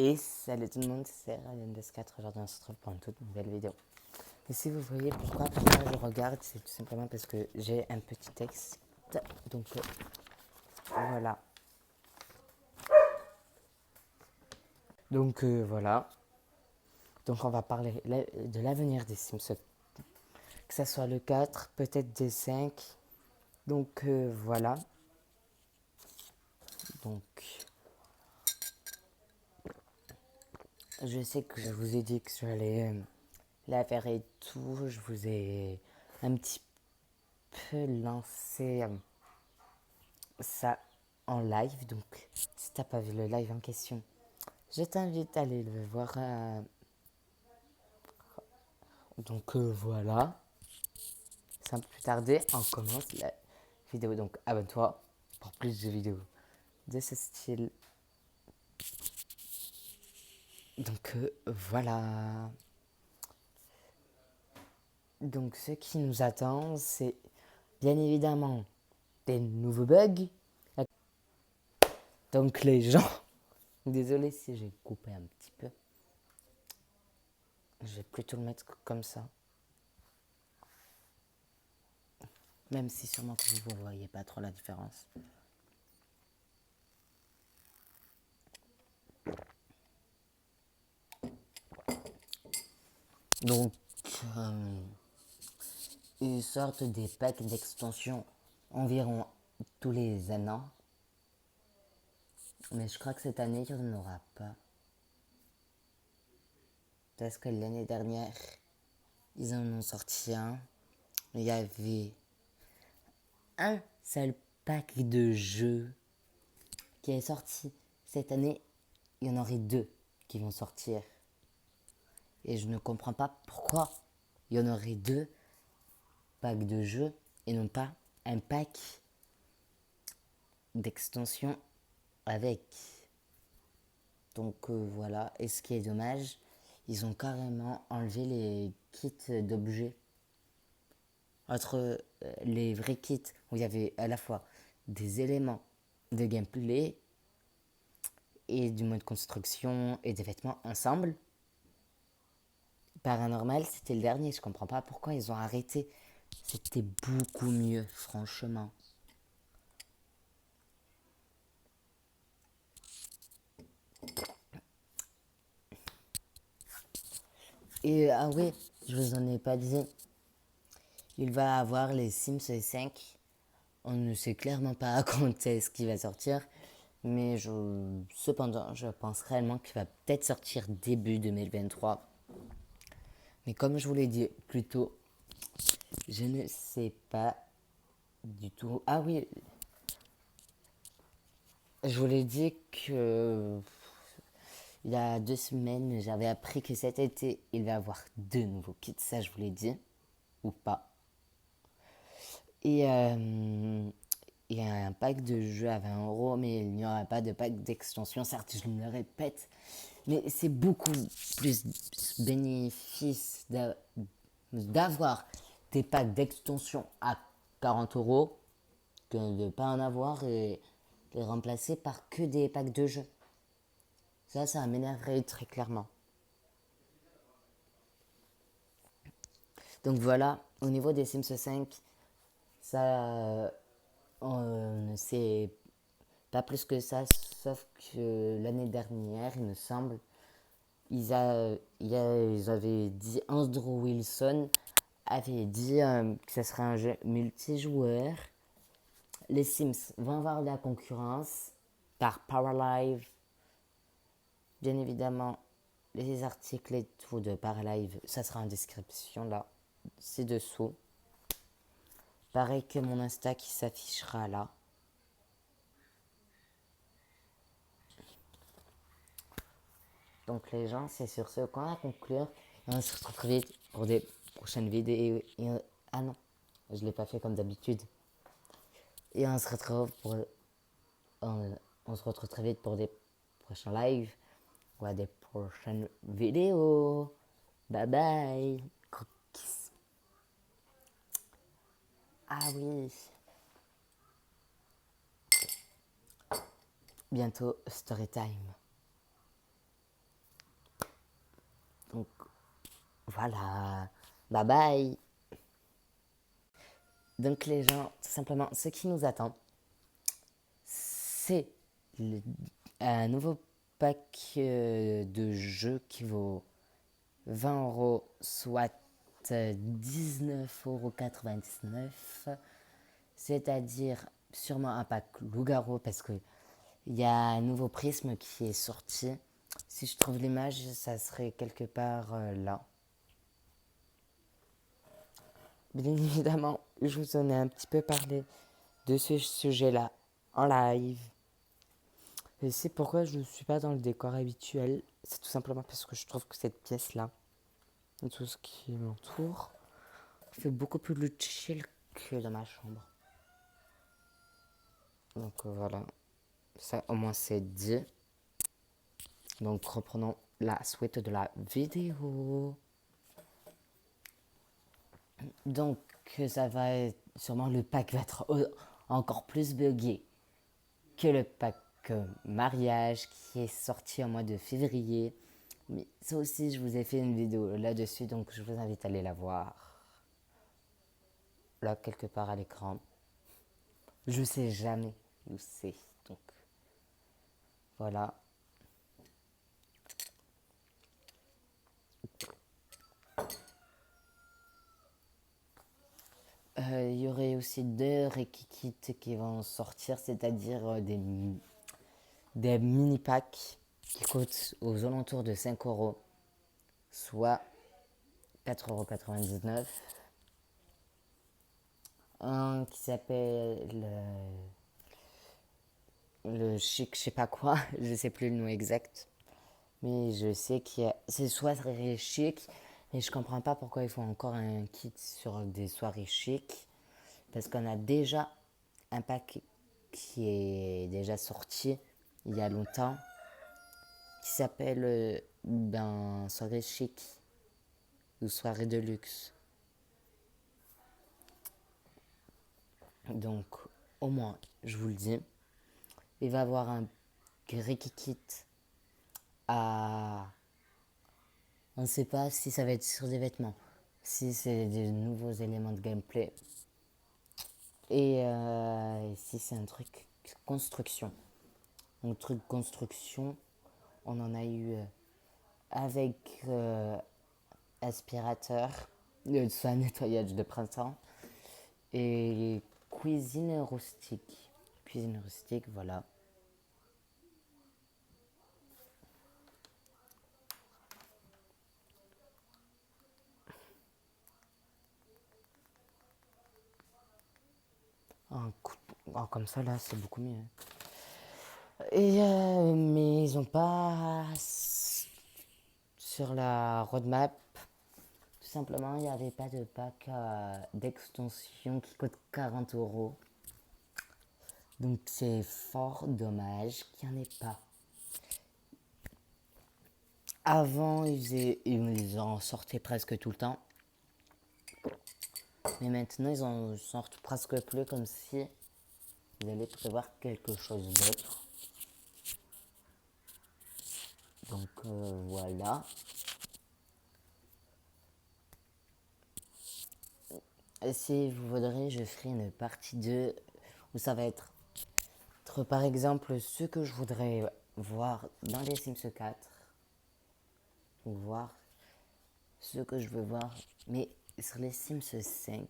Et salut tout le monde, c'est Ryan4. Aujourd'hui on se retrouve pour une toute nouvelle vidéo. Et si vous voyez pourquoi je regarde, c'est tout simplement parce que j'ai un petit texte. Donc voilà. Donc voilà. Donc on va parler de l'avenir des Sims. Que ça soit le 4, peut-être des 5. Donc voilà. Donc je sais que je vous ai dit que j'allais la faire et tout. Je vous ai un petit peu lancé ça en live. Donc si t'as pas vu le live en question, je t'invite à aller le voir. Donc voilà. Sans plus tarder, on commence la vidéo. Donc abonne-toi pour plus de vidéos de ce style. Donc voilà. Donc ce qui nous attend, c'est bien évidemment des nouveaux bugs. Donc les gens, désolé si j'ai coupé un petit peu. Je vais plutôt le mettre comme ça. Même si sûrement que vous ne voyez pas trop la différence. Donc, ils sortent des packs d'extension environ tous les un an. Mais je crois que cette année, il n'y en aura pas. Parce que l'année dernière, ils en ont sorti un. Il y avait un seul pack de jeux qui est sorti. Cette année, il y en aurait deux qui vont sortir. Et je ne comprends pas pourquoi il y en aurait deux packs de jeux et non pas un pack d'extension avec. Donc voilà. Et ce qui est dommage, ils ont carrément enlevé les kits d'objets. Entre les vrais kits où il y avait à la fois des éléments de gameplay et du mode construction et des vêtements ensemble. Paranormal, c'était le dernier. Je comprends pas pourquoi ils ont arrêté. C'était beaucoup mieux, franchement. Et ah oui, je vous en ai pas dit. Il va avoir les Sims 5. On ne sait clairement pas quand est-ce qu'il va sortir. Mais cependant, je pense réellement qu'il va peut-être sortir début 2023. Mais comme je vous l'ai dit plus tôt, je ne sais pas du tout. Ah oui, je vous l'ai dit que il y a 2 semaines, j'avais appris que cet été, il va y avoir 2 nouveaux kits. Ça, je vous l'ai dit. Ou pas. Et il y a un pack de jeux à 20 euros, mais il n'y aura pas de pack d'extension. Certes, je me le répète, mais c'est beaucoup plus bénéfice d'avoir des packs d'extension à 40 euros que de ne pas en avoir et les remplacer par que des packs de jeux. Ça m'énerverait très clairement. Donc voilà, au niveau des Sims 5, ça, on ne sait pas plus que ça, sauf que l'année dernière, il me semble, ils avaient dit, Andrew Wilson avait dit que ce serait un jeu multijoueur. Les Sims vont avoir de la concurrence par Paralive. Bien évidemment, les articles et tout de Paralive, ça sera en description là, ci-dessous. Pareil que mon Insta qui s'affichera là. Donc les gens, c'est sur ce qu'on va conclure. Et on se retrouve très vite pour des prochaines vidéos. Ah non, je ne l'ai pas fait comme d'habitude. Et on se retrouve on se retrouve très vite pour des prochains lives ou à des prochaines vidéos. Bye bye. Cookies. Ah oui. Bientôt story time. Voilà. Bye bye. Donc les gens, tout simplement, ce qui nous attend, c'est le- un nouveau pack de jeux qui vaut 20 €, soit 19,99 €. C'est-à-dire sûrement un pack loup-garou parce que il y a un nouveau prisme qui est sorti. Si je trouve l'image, ça serait quelque part là. Bien évidemment, je vous en ai un petit peu parlé de ce sujet-là en live. Et c'est pourquoi je ne suis pas dans le décor habituel. C'est tout simplement parce que je trouve que cette pièce-là, et tout ce qui m'entoure, fait beaucoup plus chill que dans ma chambre. Donc voilà, ça au moins c'est dit. Donc reprenons la suite de la vidéo. Donc ça va être, sûrement le pack va être encore plus buggé que le pack mariage qui est sorti au mois de février. Mais ça aussi, je vous ai fait une vidéo là-dessus, donc je vous invite à aller la voir. Là, quelque part à l'écran. Je sais jamais où c'est, donc voilà. Il y aurait aussi deux Rekikits qui vont sortir, c'est-à-dire des mini-packs qui coûtent aux alentours de 5 €, soit 4,99 €. Un qui s'appelle le chic, je sais pas quoi, je sais plus le nom exact. Mais je sais qu'il y a. C'est soirée chic, et je comprends pas pourquoi il faut encore un kit sur des soirées chic. Parce qu'on a déjà un pack qui est déjà sorti il y a longtemps, qui s'appelle soirée chic ou soirée de luxe. Donc, au moins, je vous le dis, il va y avoir un Greek kit à. On ne sait pas si ça va être sur des vêtements, si c'est des nouveaux éléments de gameplay, et si c'est un truc construction. Un truc construction, on en a eu avec aspirateur, soit nettoyage de printemps, et cuisine rustique. Cuisine rustique, voilà. Comme ça, là, c'est beaucoup mieux. Et, mais ils ont pas sur la roadmap. Tout simplement, il n'y avait pas de pack d'extension qui coûte 40 €. Donc c'est fort dommage qu'il n'y en ait pas. Avant, ils en sortaient presque tout le temps. Mais maintenant, ils en sortent presque plus, comme si ils allaient prévoir quelque chose d'autre. Donc voilà. Et si vous voudrez, je ferai une partie 2 où ça va être par exemple ce que je voudrais voir dans les Sims 4, ou voir ce que je veux voir, mais sur les Sims 5.